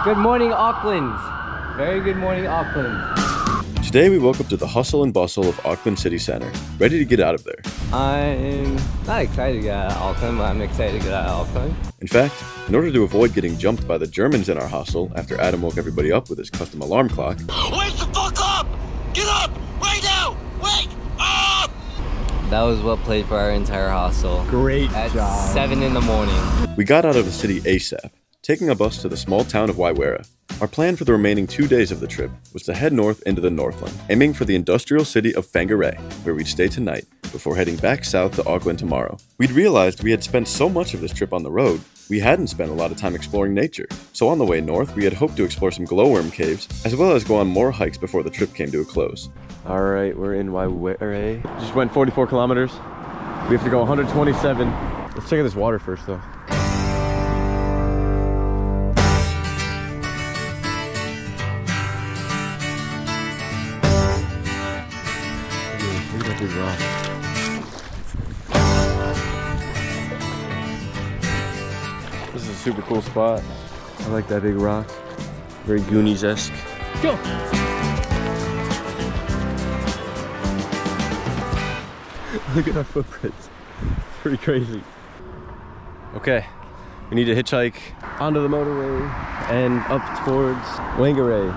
Good morning, Auckland. Very good morning, Auckland. Today we woke up to the hustle and bustle of Auckland City Centre, ready to get out of there. I'm not excited to get out of Auckland, but I'm excited to get out of Auckland. In fact, in order to avoid getting jumped by the Germans in our hostel after Adam woke everybody up with his custom alarm clock, Wake the fuck up! Get up! Right now! Wake up! That was well played for our entire hostel. Great At job. 7 in the morning. we got out of the city ASAP, taking a bus to the small town of Waiwera. Our plan for the remaining 2 days of the trip was to head north into the Northland, aiming for the industrial city of Whangarei, where we'd stay tonight, before heading back south to Auckland tomorrow. We'd realized we had spent so much of this trip on the road, we hadn't spent a lot of time exploring nature. So on the way north, we had hoped to explore some glowworm caves, as well as go on more hikes before the trip came to a close. Alright, we're in Waiwera. Just went 44 kilometers. We have to go 127. Let's check out this water first though. Look at that big rock. This is a super cool spot. I like that big rock. Very Goonies-esque. Go! Look at our footprints. Pretty crazy. Okay, we need to hitchhike onto the motorway and up towards Whangarei.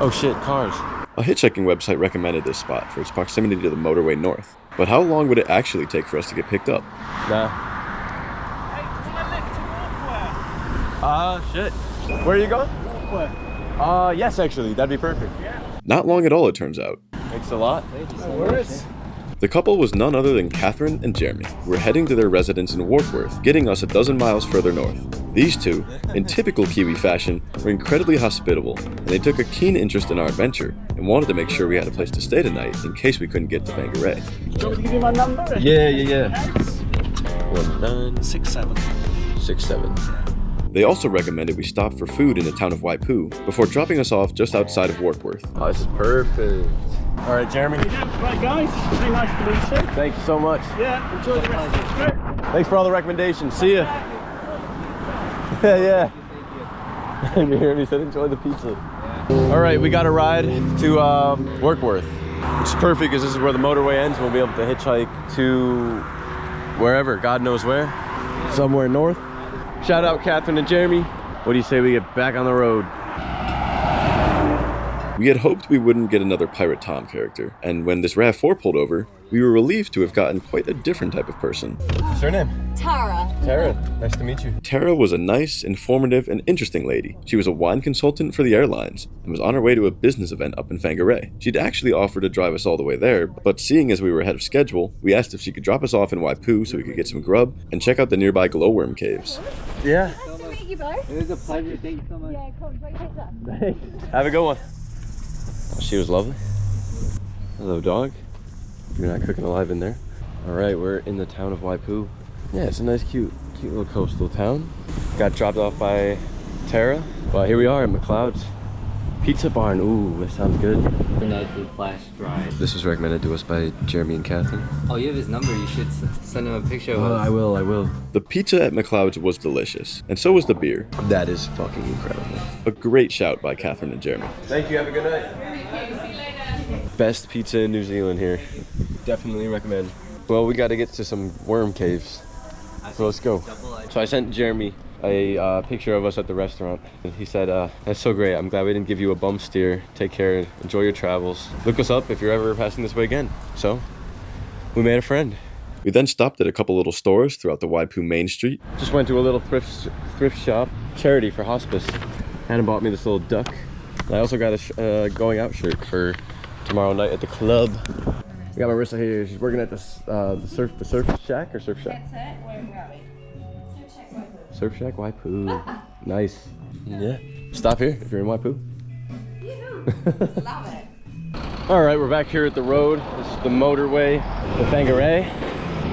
Oh shit, cars. A hitchhiking website recommended this spot for its proximity to the motorway north. But how long would it actually take for us to get picked up? Nah. Shit. Where are you going? Yes, actually, that'd be perfect. Not long at all, it turns out. Thanks a lot. The couple was none other than Catherine and Jeremy, who were heading to their residence in Warkworth, getting us a dozen miles further north. These two, in typical Kiwi fashion, were incredibly hospitable, and they took a keen interest in our adventure and wanted to make sure we had a place to stay tonight in case we couldn't get to Whangarei. Do you want me to give you my number? Yeah. 1967. They also recommended we stop for food in the town of Waipu before dropping us off just outside of Warkworth. Oh, this is perfect. All right, Jeremy. Right, guys. Very nice to meet you. Thank you so much. Yeah, enjoy the rest of the trip. Thanks for all the recommendations. See ya. Yeah. You hear me? Said enjoy the pizza. All right, we got a ride to Warkworth, which is perfect because this is where the motorway ends. We'll be able to hitchhike to wherever, God knows where, somewhere north. Shout out Catherine and Jeremy. What do you say we get back on the road? We had hoped we wouldn't get another Pirate Tom character, and when this RAV4 pulled over, we were relieved to have gotten quite a different type of person. What's her name? Tara. Tara. Nice to meet you. Tara was a nice, informative, and interesting lady. She was a wine consultant for the airlines and was on her way to a business event up in Whangarei. She'd actually offered to drive us all the way there, but seeing as we were ahead of schedule, we asked if she could drop us off in Waipu so we could get some grub and check out the nearby glowworm caves. Yeah. Nice to meet you both. It was a pleasure. Thank you so much. Yeah, cool. Great pizza. Thanks. Have a good one. Oh, she was lovely. Hello, dog. You're not cooking alive in there. All right, we're in the town of Waipu. Yeah, it's a nice, cute little coastal town. Got dropped off by Tara. Well, here we are at McLeod's Pizza Barn. Ooh, that sounds good. Connected flash drive. This was recommended to us by Jeremy and Catherine. Oh, you have his number. You should send him a picture of us. I will. The pizza at McLeod's was delicious, and so was the beer. That is fucking incredible. A great shout by Catherine and Jeremy. Thank you, have a good night. Best pizza in New Zealand here. Definitely recommend. Well, we got to get to some worm caves. So let's go. So I sent Jeremy a picture of us at the restaurant. He said, that's so great. I'm glad we didn't give you a bum steer. Take care. Enjoy your travels. Look us up if you're ever passing this way again. So we made a friend. We then stopped at a couple little stores throughout the Waipu main street. Just went to a little thrift shop. Charity for hospice. Hannah bought me this little duck. And I also got a going out shirt for tomorrow night at the club. We got Marissa here. She's working at the surf shack or surf shack? That's it. Where are we? Surf shack Waipu. Nice. Yeah. Stop here if you're in Waipu. Love it. All right, we're back here at the road. This is the motorway to Whangarei.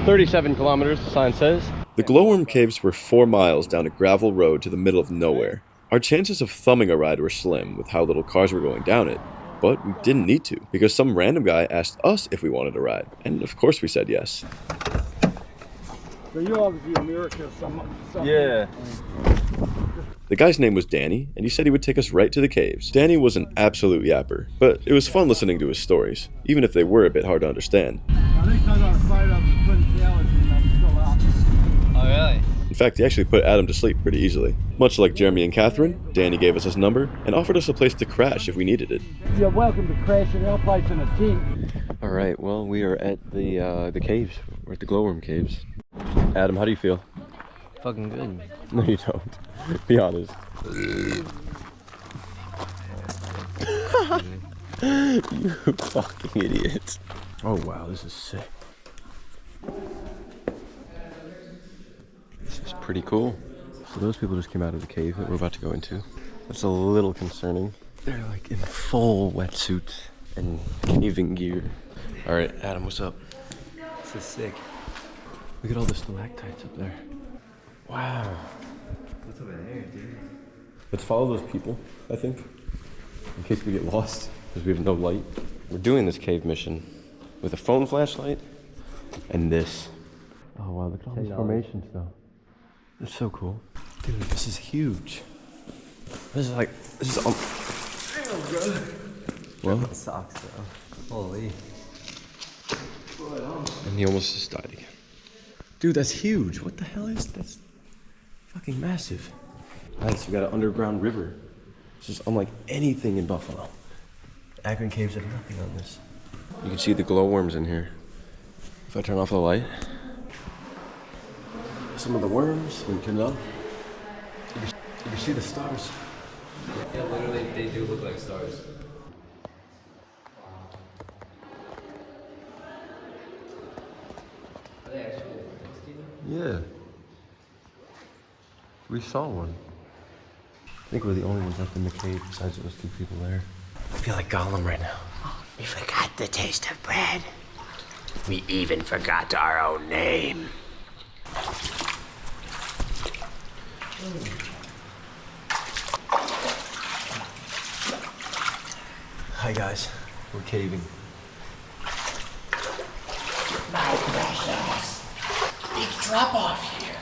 37 kilometers, the sign says. The glowworm caves were 4 miles down a gravel road to the middle of nowhere. Our chances of thumbing a ride were slim with how little cars were going down it, but we didn't need to because some random guy asked us if we wanted a ride, and of course we said yes. So you're obviously American or something. Yeah. The guy's name was Danny, and he said he would take us right to the caves. Danny was an absolute yapper, but it was fun listening to his stories, even if they were a bit hard to understand. At least I got a photo of the Twin Towers and I'm still up. Oh, really? In fact, he actually put Adam to sleep pretty easily. Much like Jeremy and Catherine, Danny gave us his number and offered us a place to crash if we needed it. You're welcome to crash in our place in a tent. All right, well, we are at the caves. We're at the glowworm caves. Adam, how do you feel? Fucking good. No, you don't. Be honest. You fucking idiot. Oh, wow, this is sick. This is pretty cool. So those people just came out of the cave that we're about to go into. That's a little concerning. They're like in full wetsuits and caving gear. All right, Adam, what's up? This is sick. Look at all the stalactites up there. Wow. What's over there, dude? Let's follow those people, I think, in case we get lost, because we have no light. We're doing this cave mission with a phone flashlight and this. Oh wow, look at all these formations though. That's so cool. Dude, this is huge. This is well, It sucks, though. Holy. and he almost just died again. Dude, that's huge. What the hell is that's fucking massive. Nice, we got an underground river. This is unlike anything in Buffalo. Akron Caves have nothing on this. You can see the glowworms in here. If I turn off the light, some of the worms, when you turn it on, you can see the stars. Yeah, literally, they do look like stars. Are they actually Yeah. We saw one. I think we're the only ones left in the cave besides those two people there. I feel like Gollum right now. We forgot the taste of bread. We even forgot our own name. Hi guys, we're caving. My precious. Big drop off here.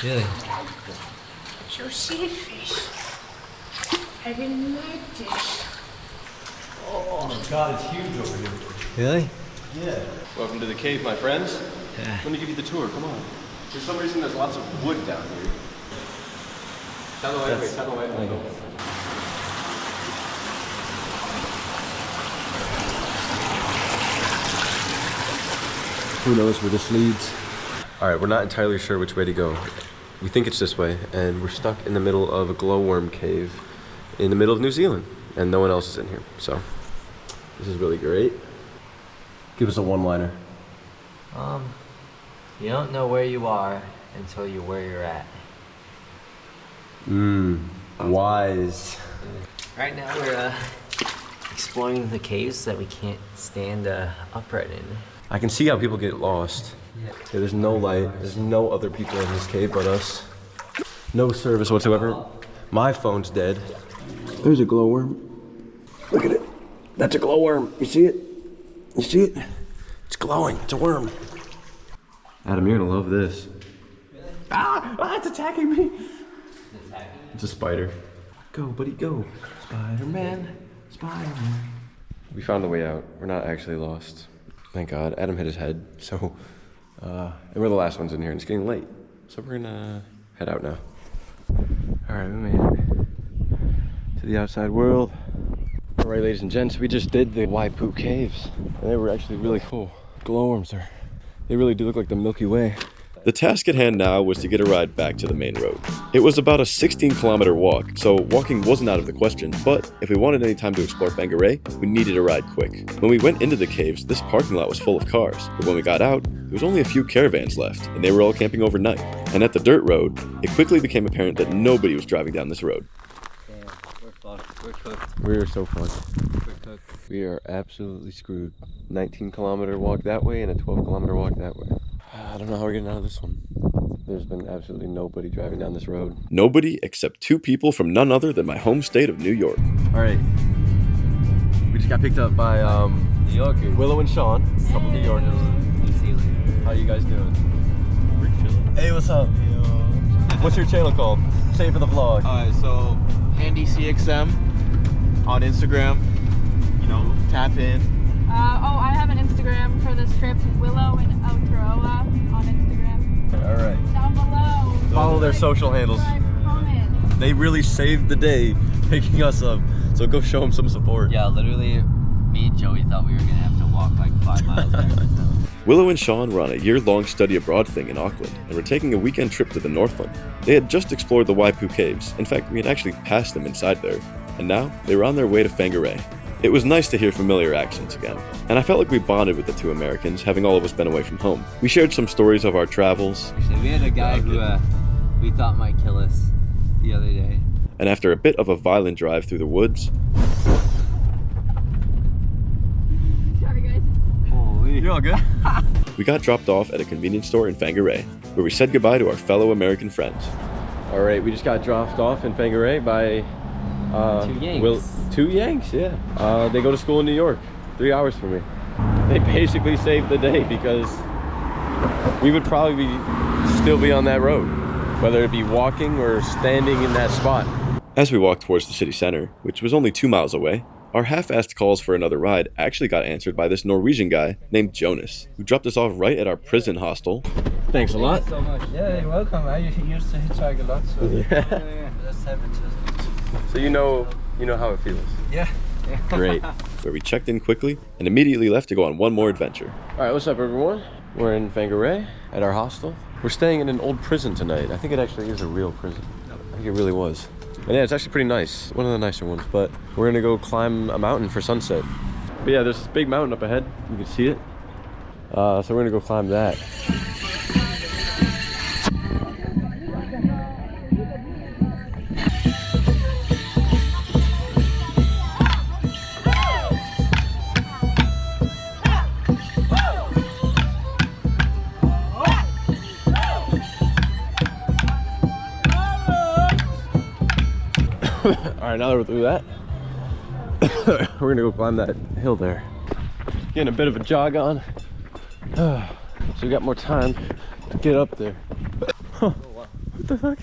Really? So fish. I've been my dish. God, it's huge over here. Really? Yeah. Welcome to the cave, my friends. Yeah. Let me give you the tour, come on. For some reason, there's lots of wood down here. Down the way, wait, down the way. Who knows where this leads? All right, we're not entirely sure which way to go. We think it's this way, and we're stuck in the middle of a glowworm cave in the middle of New Zealand, and no one else is in here, so this is really great. Give us a one-liner. You don't know where you are until you're where you're at. Wise. Right now we're exploring the caves that we can't stand upright in. I can see how people get lost. Yeah, there's no light, there's no other people in this cave but us. No service whatsoever. My phone's dead. There's a glowworm. Look at it. That's a glowworm. You see it? You see it? It's glowing. It's a worm. Adam, you're gonna love this. Ah, it's attacking me. It's a spider. Go, buddy, go. Spider-Man, Spider-Man. We found the way out. We're not actually lost. Thank God. Adam hit his head, so, and we're the last ones in here, and it's getting late. So we're gonna head out now. All right, we made it to the outside world. All right, ladies and gents, we just did the Waipu Caves, and they were actually really cool. Glowworms they really do look like the Milky Way. The task at hand now was to get a ride back to the main road. It was about a 16-kilometer walk, so walking wasn't out of the question, but if we wanted any time to explore Whangarei, we needed a ride quick. When we went into the caves, this parking lot was full of cars, but when we got out, there was only a few caravans left, and they were all camping overnight. And at the dirt road, it quickly became apparent that nobody was driving down this road. Damn, we're fucked. We're cooked. We're so fucked. We're cooked. We are absolutely screwed. 19-kilometer walk that way and a 12-kilometer walk that way. I don't know how we're getting out of this one. There's been absolutely nobody driving down this road. Nobody except two people from none other than my home state of New York. All right. We just got picked up by New Yorkers. Willow and Sean, a couple New Yorkers. New Zealand. How you guys doing? We're chilling. Hey, what's up? What's your channel called? say for the vlog. Alright, so Handy CXM on Instagram. You know, tap in. I have an Instagram for this trip, Willow and Aotearoa on Instagram. All right. Down below. Follow their social handles. Subscribe, comment. They really saved the day picking us up. So go show them some support. Yeah, literally, me and Joey thought we were gonna have to walk like 5 miles back. Willow and Sean were on a year-long study abroad thing in Auckland and were taking a weekend trip to the Northland. They had just explored the Waipu Caves. In fact, we had actually passed them inside there. And now, they were on their way to Whangarei. It was nice to hear familiar accents again. And I felt like we bonded with the two Americans, having all of us been away from home. We shared some stories of our travels. Actually, we had a guy who we thought might kill us the other day. And after a bit of a violent drive through the woods, Sorry, guys. Holy. You're all good? we got dropped off at a convenience store in Whangarei, where we said goodbye to our fellow American friends. All right, we just got dropped off in Whangarei by Two Yanks. Two Yanks, yeah. They go to school in New York, 3 hours from me. They basically saved the day because we would probably still be on that road, whether it be walking or standing in that spot. As we walked towards the city center, which was only 2 miles away, our half-assed calls for another ride actually got answered by this Norwegian guy named Jonas, who dropped us off right at our prison hostel. Thanks a lot. So much. Yeah, you're welcome. I used to hitchhike a lot, so just have it. So you know how it feels. Yeah. Great. Where we checked in quickly and immediately left to go on one more adventure. All right, what's up, everyone? We're in Whangarei at our hostel. We're staying in an old prison tonight. I think it actually is a real prison. I think it really was. And yeah, it's actually pretty nice. One of the nicer ones. But we're gonna go climb a mountain for sunset. But yeah, there's this big mountain up ahead. You can see it. So we're gonna go climb that. All right, now that we're through that, we're gonna go climb that hill there. Getting a bit of a jog on, so we got more time to get up there. Huh. What the fuck?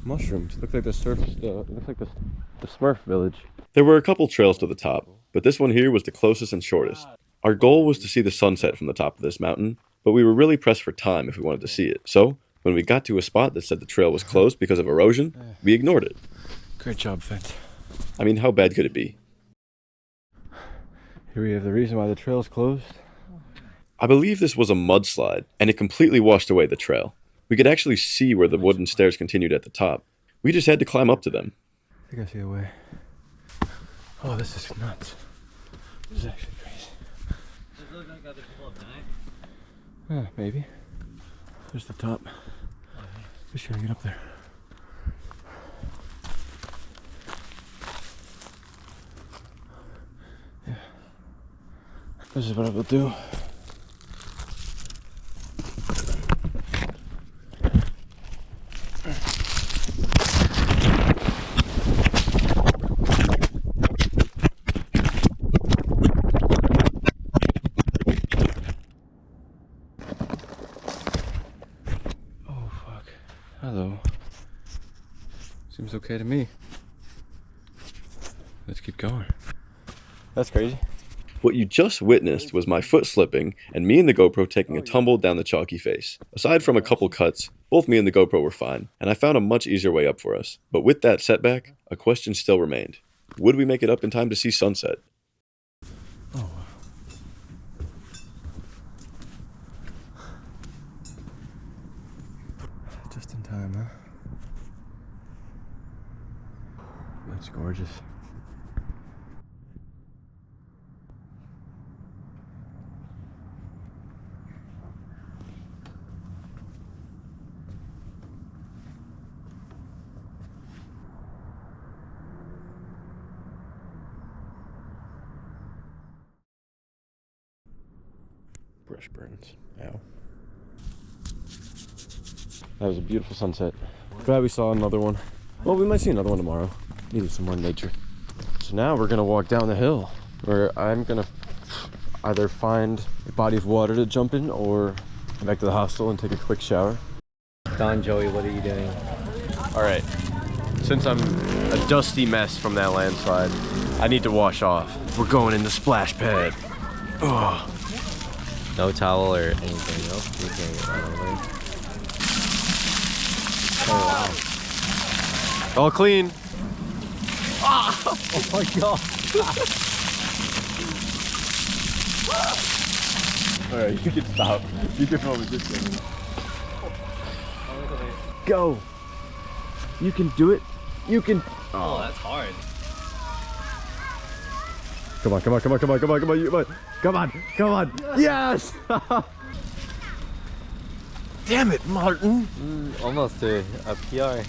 Mushrooms. Look like the Smurf village. There were a couple trails to the top, but this one here was the closest and shortest. Our goal was to see the sunset from the top of this mountain, but we were really pressed for time if we wanted to see it. So, when we got to a spot that said the trail was closed because of erosion, we ignored it. Great job, Fence. I mean, how bad could it be? Here we have the reason why the trail's closed. I believe this was a mudslide, and it completely washed away the trail. We could actually see where the wooden stairs continued at the top. We just had to climb up to them. I think I see a way. Oh, this is nuts. This is actually crazy. Does it look like other people have done it? Yeah, maybe. There's the top. Just gotta get up there. Yeah. This is what I will do. Hello. Seems okay to me. Let's keep going. That's crazy. What you just witnessed was my foot slipping and me and the GoPro taking a tumble down the chalky face. Aside from a couple cuts, both me and the GoPro were fine, and I found a much easier way up for us. But with that setback, a question still remained. Would we make it up in time to see sunset? Oh. Just in time, huh? That's gorgeous. Brush burns. Ow. That was a beautiful sunset. Glad we saw another one. Well, we might see another one tomorrow. Needed some more nature. So now we're gonna walk down the hill, where I'm gonna either find a body of water to jump in or go back to the hostel and take a quick shower. Don, Joey, what are you doing? All right, since I'm a dusty mess from that landslide, I need to wash off. We're going in the splash pad. Oh. No towel or anything, no? You can't get that over. Oh wow. All clean. Oh my god. All right, you can stop. You can film it this way. Go. You can do it. You can. Oh, that's hard. Come on, come on, come on, come on, come on, come on, come on, come on. Yes! Damn it, Martin. Almost to a PR.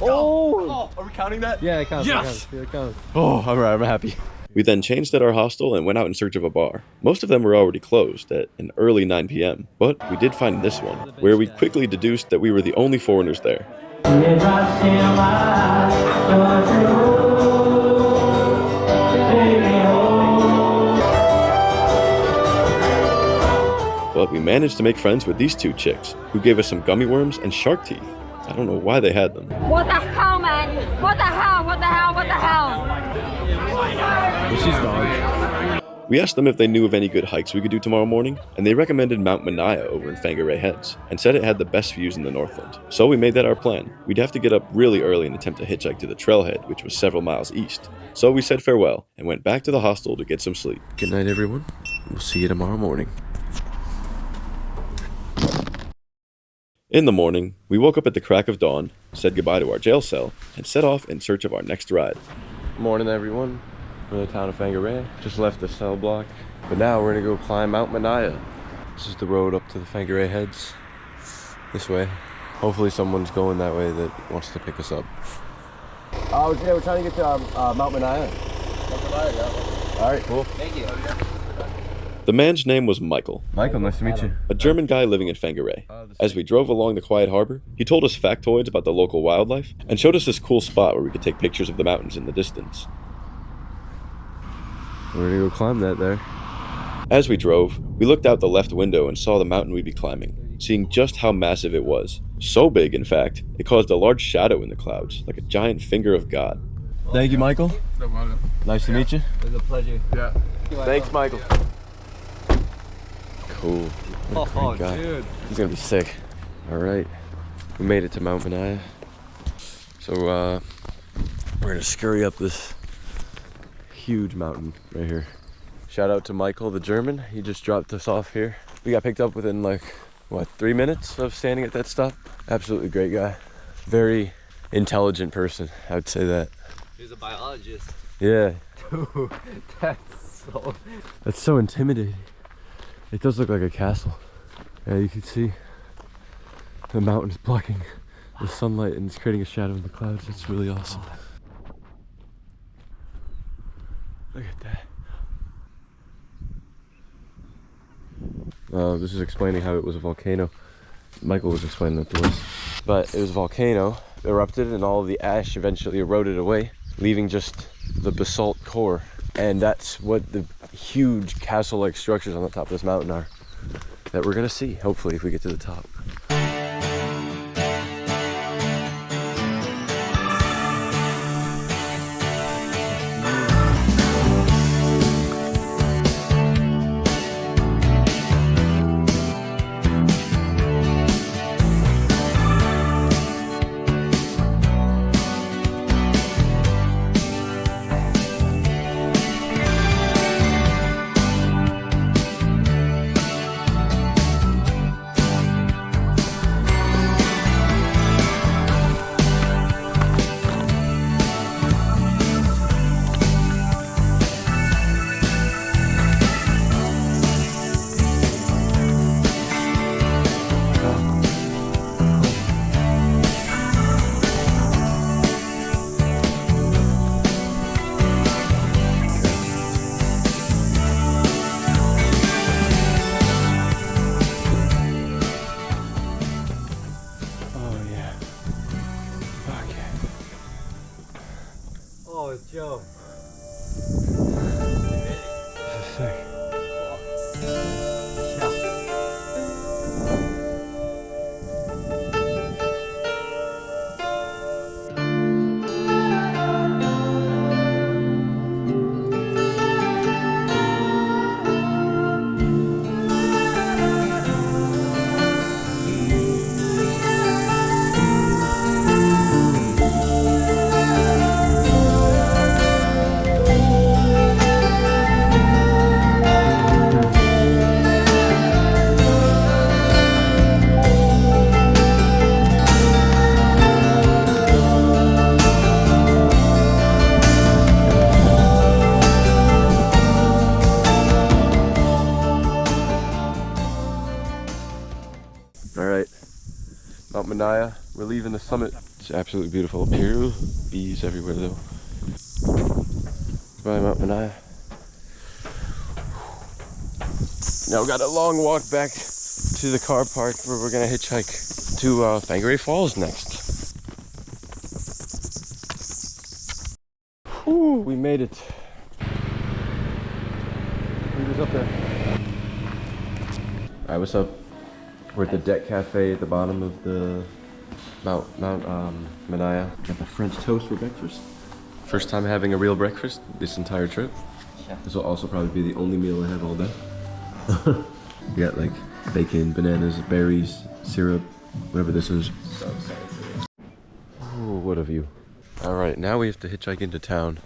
Oh! Are we counting that? Yeah, it counts. Yes! It counts. Oh, all right, I'm happy. We then changed at our hostel and went out in search of a bar. Most of them were already closed at an early 9 p.m., but we did find this one, where we quickly deduced that we were the only foreigners there. But we managed to make friends with these two chicks, who gave us some gummy worms and shark teeth. I don't know why they had them. What the hell, man? What the hell? What the hell? What the hell? Well, she's gone. We asked them if they knew of any good hikes we could do tomorrow morning, and they recommended Mount Manaya over in Whangarei Heads, and said it had the best views in the Northland. So we made that our plan. We'd have to get up really early and attempt to hitchhike to the trailhead, which was several miles east. So we said farewell, and went back to the hostel to get some sleep. Good night, everyone. We'll see you tomorrow morning. In the morning, we woke up at the crack of dawn, said goodbye to our jail cell, and set off in search of our next ride. Morning, everyone. We're in the town of Whangarei. Just left the cell block, but now we're gonna go climb Mount Manaya. This is the road up to the Whangarei Heads. This way. Hopefully someone's going that way that wants to pick us up. We're trying to get to Mount Manaya. All right, cool. Thank you. The man's name was Michael, Michael, nice to meet you. a German guy living in Whangarei. As we drove along the quiet harbor, he told us factoids about the local wildlife and showed us this cool spot where we could take pictures of the mountains in the distance. We're gonna go climb that there. As we drove, we looked out the left window and saw the mountain we'd be climbing, seeing just how massive it was. So big, in fact, it caused a large shadow in the clouds, like a giant finger of God. Thank you, Michael. Nice to meet you. It was a pleasure. Yeah. Thanks, Michael. Cool. What a great guy. Dude. He's gonna be sick. All right, we made it to Mount Manaya. So we're gonna scurry up this huge mountain right here. Shout out to Michael, the German. He just dropped us off here. We got picked up within like, what, 3 minutes of standing at that stop? Absolutely great guy. Very intelligent person, I would say that. He's a biologist. Yeah. Dude, That's so intimidating. It does look like a castle. Yeah, you can see the mountains blocking the sunlight and it's creating a shadow in the clouds. It's really awesome. Look at that. This is explaining how it was a volcano. Michael was explaining that to us. But it was a volcano, erupted, and all of the ash eventually eroded away, leaving just the basalt core. And that's what the huge castle-like structures on the top of this mountain are that we're gonna see, hopefully, if we get to the top. Oh, Joe. Mount Manaya. We're leaving the summit. It's absolutely beautiful up here. Ooh, bees everywhere though. By Mount Manaya. Now we got a long walk back to the car park where we're gonna hitchhike to Whangarei Falls next. Whew, we made it. He was up there. Alright, what's up? We're at the Deck Cafe at the bottom of the Mount Manaya. Got the French toast for breakfast. First time having a real breakfast this entire trip. Yeah. This will also probably be the only meal I have all day. We got like bacon, bananas, berries, syrup, whatever this is. So excited for this. Oh, what a view. Alright, now we have to hitchhike into town.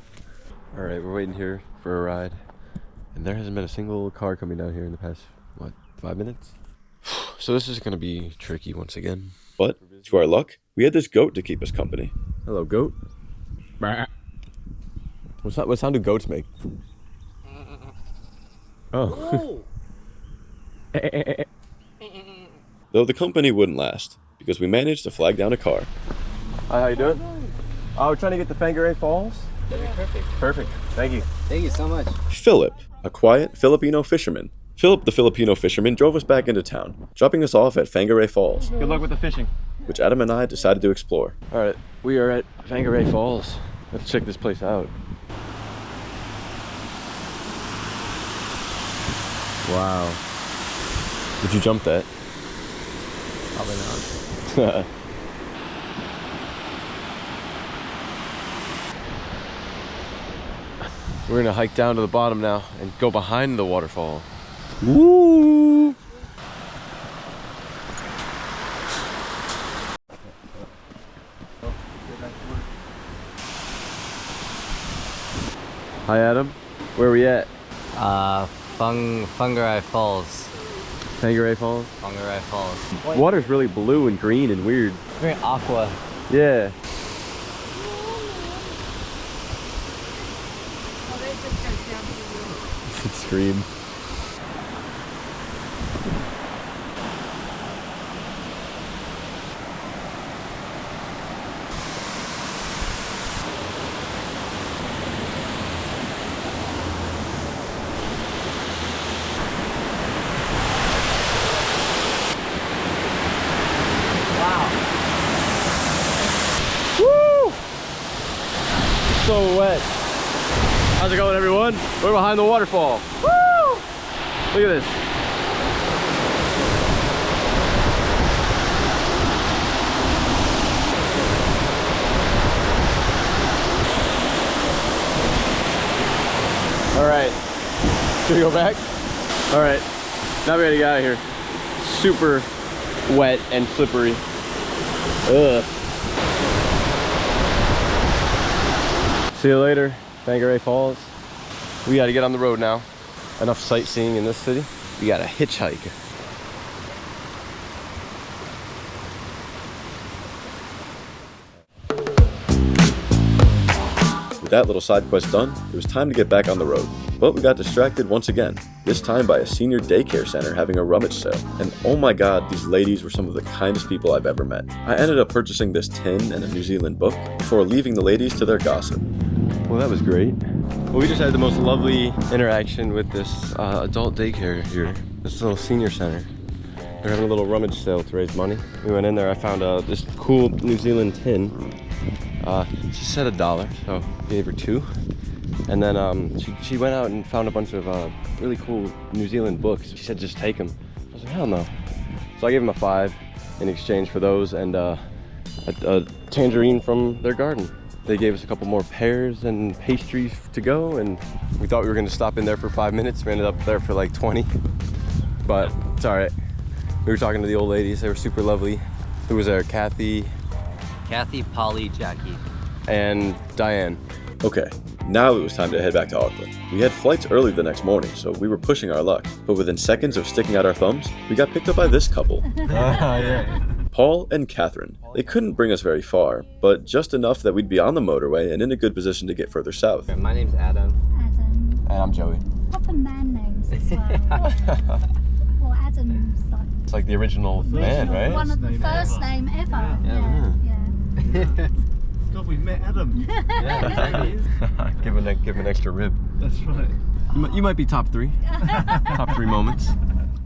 Alright, we're waiting here for a ride. And there hasn't been a single car coming down here in the past, what, 5 minutes? So this is gonna be tricky once again. But, to our luck, we had this goat to keep us company. Hello, goat. What sound do goats make? Oh. Though the company wouldn't last, because we managed to flag down a car. Hi, how you doing? Oh, we're trying to get to Whangarei Falls. Perfect. Perfect. Thank you. Thank you so much. Philip, a quiet Filipino fisherman. Philip the Filipino fisherman drove us back into town, dropping us off at Whangarei Falls, Good luck with the fishing. which Adam and I decided to explore. All right, we are at Whangarei Falls. Let's check this place out. Wow. Would you jump that? Probably not. We're gonna hike down to the bottom now and go behind the waterfall. Woo! Hi Adam, where are we at? Whangarei Falls. Whangarei Falls? Whangarei Falls. Water's really blue and green and weird. Very aqua. Yeah. Scream. So wet. How's it going, everyone? We're behind the waterfall. Woo! Look at this. All right. Should we go back? All right. Now we gotta get out of here. Super wet and slippery. Ugh. See you later, Whangarei Falls. We gotta get on the road now. Enough sightseeing in this city. We gotta hitchhike. With that little side quest done, it was time to get back on the road. But we got distracted once again, this time by a senior daycare center having a rummage sale. And oh my god, these ladies were some of the kindest people I've ever met. I ended up purchasing this tin and a New Zealand book before leaving the ladies to their gossip. Well, that was great. Well, we just had the most lovely interaction with this adult daycare here, this little senior center. They're having a little rummage sale to raise money. We went in there, I found this cool New Zealand tin. She said $1, so gave her 2. And then she went out and found a bunch of really cool New Zealand books. She said just take them. I was like, hell no. So I gave them a 5 in exchange for those and a tangerine from their garden. They gave us a couple more pears and pastries to go, and we thought we were gonna stop in there for 5 minutes. We ended up there for like 20, but it's all right. We were talking to the old ladies. They were super lovely. Who was there? Kathy, Polly, Jackie. and Diane. Okay, now it was time to head back to Auckland. We had flights early the next morning, so we were pushing our luck. But within seconds of sticking out our thumbs, we got picked up by this couple. Yeah. Paul and Catherine. They couldn't bring us very far, but just enough that we'd be on the motorway and in a good position to get further south. My name's Adam. Adam. And I'm Joey. Proper man names as well. Well, Adam's like It's like the original man, right? one of the first name ever. Yeah. God, we met Adam. give him an extra rib. That's right. You might be top 3. Top 3 moments.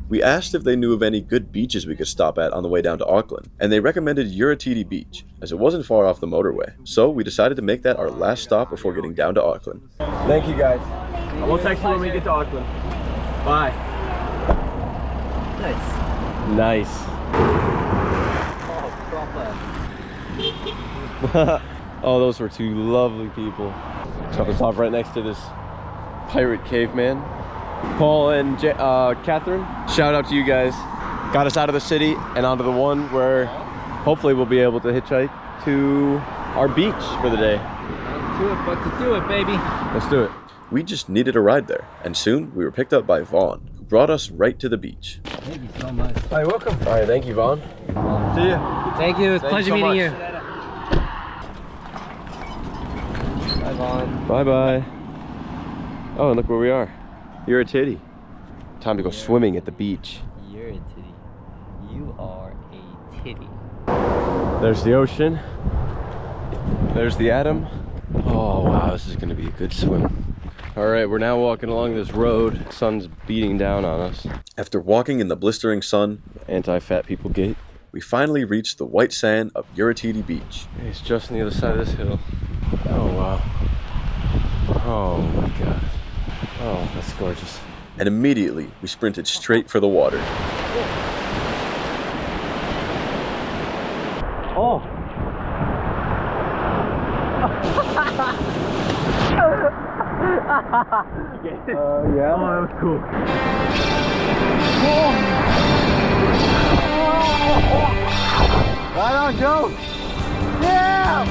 We asked if they knew of any good beaches we could stop at on the way down to Auckland, and they recommended Uretiti Beach, as it wasn't far off the motorway. So we decided to make that our last stop before getting down to Auckland. Thank you guys. We'll text you when we get to Auckland. Bye. Nice. Oh, those were 2 lovely people. Drop us off right next to this pirate caveman. Paul and Catherine, shout out to you guys. Got us out of the city and onto the one where hopefully we'll be able to hitchhike to our beach for the day. Let's do it, baby. Let's do it. We just needed a ride there, and soon we were picked up by Vaughn, who brought us right to the beach. Thank you so much. Hi, welcome. All right, thank you, Vaughn. See you. Thank you. It's a pleasure meeting you. Bye, Vaughn. Bye-bye. Oh, and look where we are. You're a titty. Time to go swimming at the beach. You're a titty. You are a titty. There's the ocean. There's the Adam. Oh, wow, this is gonna be a good swim. All right, we're now walking along this road. Sun's beating down on us. After walking in the blistering sun, Anti-fat people gate. we finally reached the white sand of Uretiti Beach. It's just on the other side of this hill. Oh, wow. Oh, my God. Oh, that's gorgeous. And immediately, we sprinted straight for the water. Oh! Yeah. Oh, that was cool. Right on, Joe! Yeah!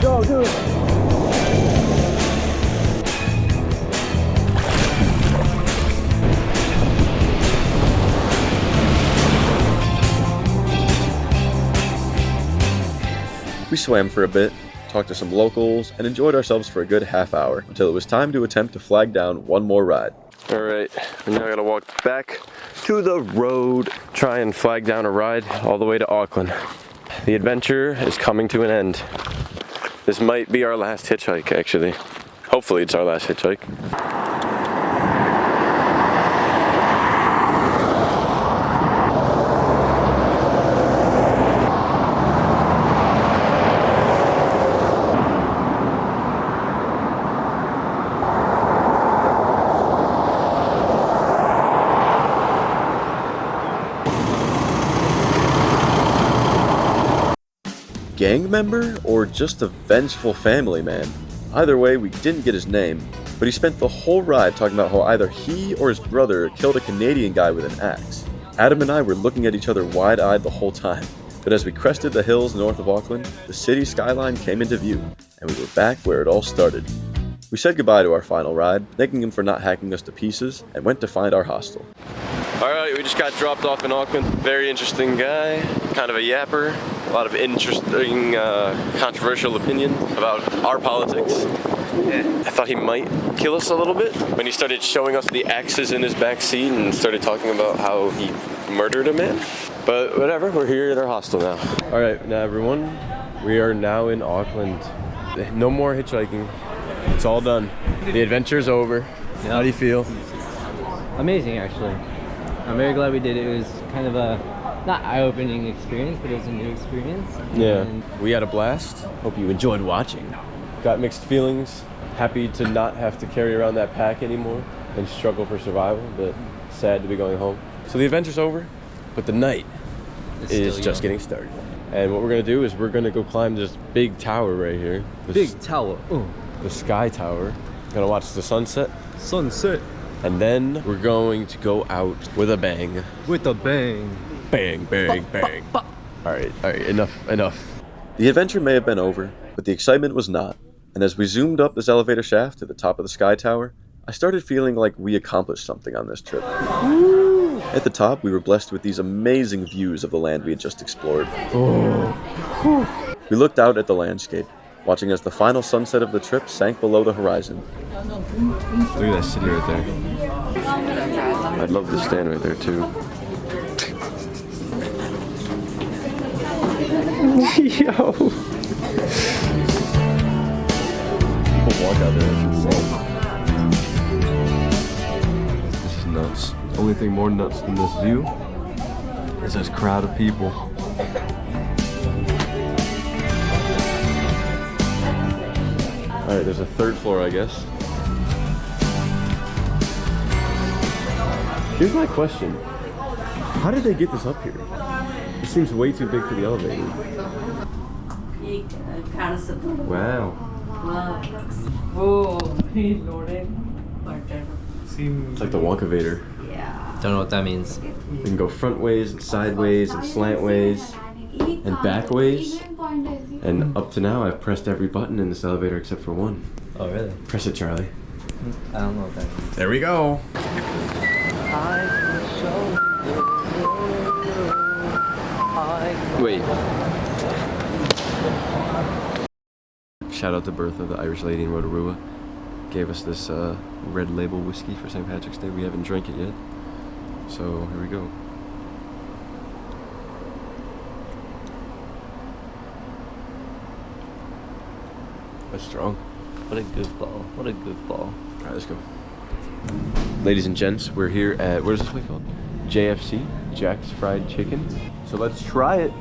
Go, do it! We swam for a bit, talked to some locals, and enjoyed ourselves for a good half hour until it was time to attempt to flag down one more ride. All right, we now gotta walk back to the road, try and flag down a ride all the way to Auckland. The adventure is coming to an end. This might be our last hitchhike, actually. Hopefully it's our last hitchhike. Gang member or just a vengeful family man? Either way, we didn't get his name, but he spent the whole ride talking about how either he or his brother killed a Canadian guy with an axe. Adam and I were looking at each other wide-eyed the whole time, but as we crested the hills north of Auckland, the city skyline came into view, and we were back where it all started. We said goodbye to our final ride, thanking him for not hacking us to pieces, and went to find our hostel. Alright, we just got dropped off in Auckland. Very interesting guy, kind of a yapper. A lot of interesting, controversial opinion about our politics. I thought he might kill us a little bit when he started showing us the axes in his back seat and started talking about how he murdered a man. But whatever, we're here at our hostel now. Alright, now everyone, we are now in Auckland. No more hitchhiking. It's all done. The adventure's over. Yep. How do you feel? Amazing, actually. I'm very glad we did it. It was kind of a, not eye-opening experience, but it was a new experience. Yeah, And we had a blast. Hope you enjoyed watching. Got mixed feelings. Happy to not have to carry around that pack anymore and struggle for survival, but sad to be going home. So the adventure's over, but the night is just getting started. And what we're gonna do is we're gonna go climb this big tower right here. This big tower. Ooh. The Sky Tower. Gonna watch the sunset. Sunset. And then we're going to go out with a bang. With a bang. Bang, bang, bang. All right, enough. The adventure may have been over, but the excitement was not. And as we zoomed up this elevator shaft to the top of the Sky Tower, I started feeling like we accomplished something on this trip. At the top, we were blessed with these amazing views of the land we had just explored. We looked out at the landscape, watching as the final sunset of the trip sank below the horizon. Look at that city right there. I'd love to stand right there too. Yo! We'll walk out there, that's insane. This is nuts. Only thing more nuts than this view is this crowd of people. Alright, there's a third floor, I guess. Here's my question. How did they get this up here? It seems way too big for the elevator. Wow. It's like the Wonkavator. Don't know what that means. We can go front ways and sideways and slant ways and back ways. And up to now, I've pressed every button in this elevator except for one. Oh, really? Press it, Charlie. I don't know what that means. There we go. Wait. Shout out to Bertha, the Irish lady in Rotorua. Gave us this Red Label whiskey for St. Patrick's Day. We haven't drank it yet. So here we go. That's strong. What a goofball. What a goofball. Alright, let's go. Ladies and gents, we're here at, what is this place called? JFC, Jack's Fried Chicken. So let's try it.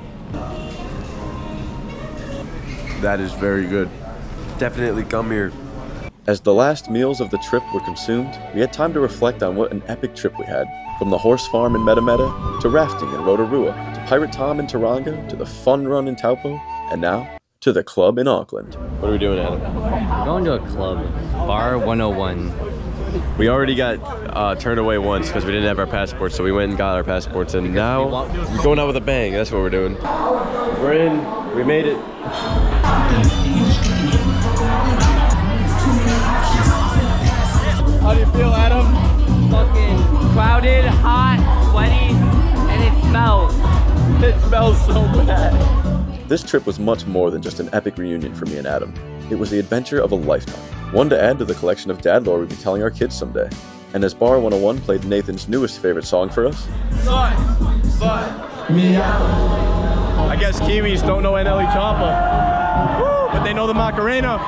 That is very good. Definitely come here. As the last meals of the trip were consumed, we had time to reflect on what an epic trip we had. From the horse farm in Metameta, to rafting in Rotorua, to Pirate Tom in Taronga, to the fun run in Taupo, and now, to the club in Auckland. What are we doing, Adam? We're going to a club, Bar 101. We already got turned away once because we didn't have our passports, so we went and got our passports, and now we're going out with a bang. That's what we're doing. We're in. We made it. How do you feel, Adam? Fucking crowded, hot, sweaty, and it smells. It smells so bad. This trip was much more than just an epic reunion for me and Adam. It was the adventure of a lifetime, one to add to the collection of dad lore we'd be telling our kids someday. And as Bar 101 played Nathan's newest favorite song for us, I guess Kiwis don't know NLE Choppa, but they know the Macarena.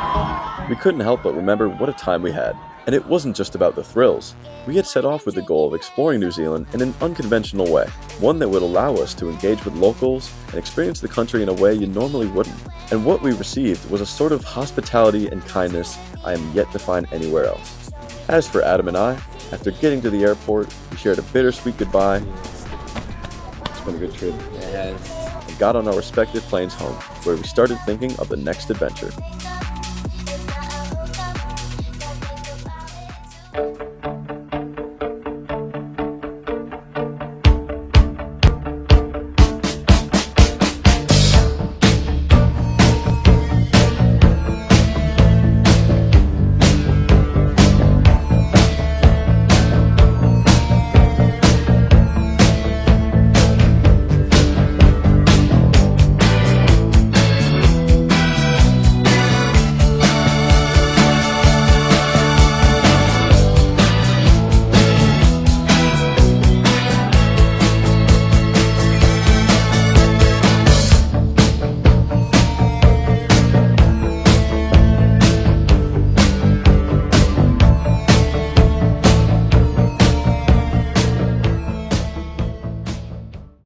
we couldn't help but remember what a time we had. And it wasn't just about the thrills. We had set off with the goal of exploring New Zealand in an unconventional way, one that would allow us to engage with locals and experience the country in a way you normally wouldn't. And what we received was a sort of hospitality and kindness I am yet to find anywhere else. As for Adam and I, after getting to the airport, we shared a bittersweet goodbye. It's been a good trip. Yes. And got on our respective planes home, where we started thinking of the next adventure.